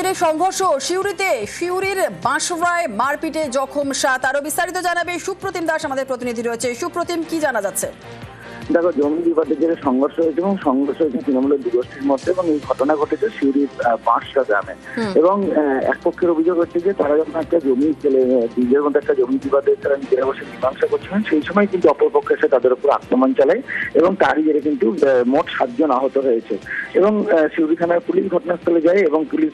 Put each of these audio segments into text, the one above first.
জেরে সংঘর্ষ সিউড়ির বাঁশরায় মারপিটে জখম 7। আরো বিস্তারিত জানাবে সুপ্রতিম দাস, আমাদের প্রতিনিধি রয়েছে। সুপ্রতিম, কি জানা যাচ্ছে? দেখো, জমি বিবাদের জেরে সংঘর্ষ হয়েছে এবং সংঘর্ষ হয়েছে তৃণমূলের দুগোষ্ঠীর মধ্যে এবং এই ঘটনা ঘটেছে সিউড়ির বাঁশরা গ্রামে। এবং এক পক্ষের অভিযোগ হচ্ছে যে তারা যখন একটা জমি নিজের মধ্যে একটা জমি বিবাদে তারা নিজেরা বসে মীমাংসা করছিলেন, সেই সময় কিন্তু অপরপক্ষ এসে তাদের উপর আক্রমণ চালায় এবং তারই জেরে কিন্তু মোট 7 জন আহত হয়েছে। এবং সিউড়ি থানার পুলিশ ঘটনাস্থলে যায় এবং পুলিশ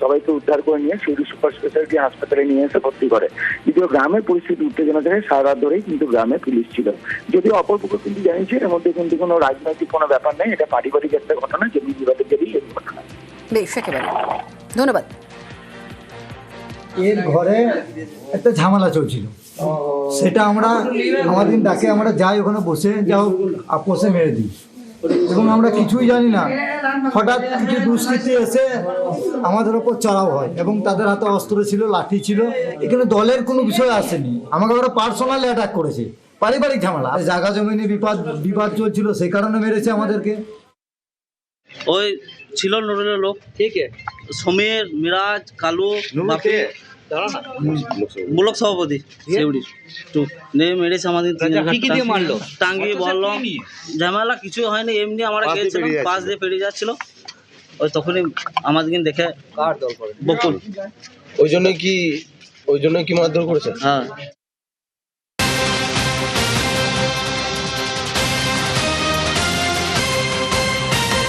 সবাইকে উদ্ধার করে নিয়ে সিউড়ি সুপার স্পেশালিটি হাসপাতালে নিয়ে এসে ভর্তি করে। যদিও গ্রামের পরিস্থিতি উত্তেজনা থেকে সারা রাত ধরেই কিন্তু গ্রামে পুলিশ ছিল। যদিও অপরপক্ষ কিন্তু জানিয়েছে এর মধ্যে কিন্তু কোনো রাজনৈতিক কোনো ব্যাপার নেই, এটা পারিবারিক একটা ঘটনা, জমি বিবাদের জেরেই এই ঘটনা। বেশ, একেবারে ধন্যবাদ। এর ঘরে একটা ঝামেলা চলছিল, সেটা আমরা আমাদের ডাকে আমরা যাই, ওখানে বসে যাও আপোষে মেরে দিই এবং আমরা কিছুই জানি না। হঠাৎ কিছু দুষ্কৃতী এসে আমাদের ওপর চড়াও হয় এবং তাদের হাতে অস্ত্র ছিল, লাঠি ছিল। এখানে দলের কোনো বিষয় আসেনি, আমাকে ওরা পার্সোনাল অ্যাটাক করেছে, পারিবারিক ঝামেলা, জায়গা জমি নিয়ে বিবাদ চলছিল, সেই কারণে মেরেছে আমাদেরকে। ওই ছিল নুরুলের লোক, ঠিক আছে, সমীর, মিরাজ, কালু, বাপি, ব্লক সভাপতি সেউড়ির মেরেছে আমাদের। টাঙ্গি বললাম, ঝামেলা কিছু হয়নি, এমনি আমরা গিয়েছিলাম, পাশ দিয়ে পেরিয়ে যাচ্ছিল, ওই তখনই আমাদেরকে দেখে বকুল, ওই জন্য কি মারধর করেছে? হ্যাঁ।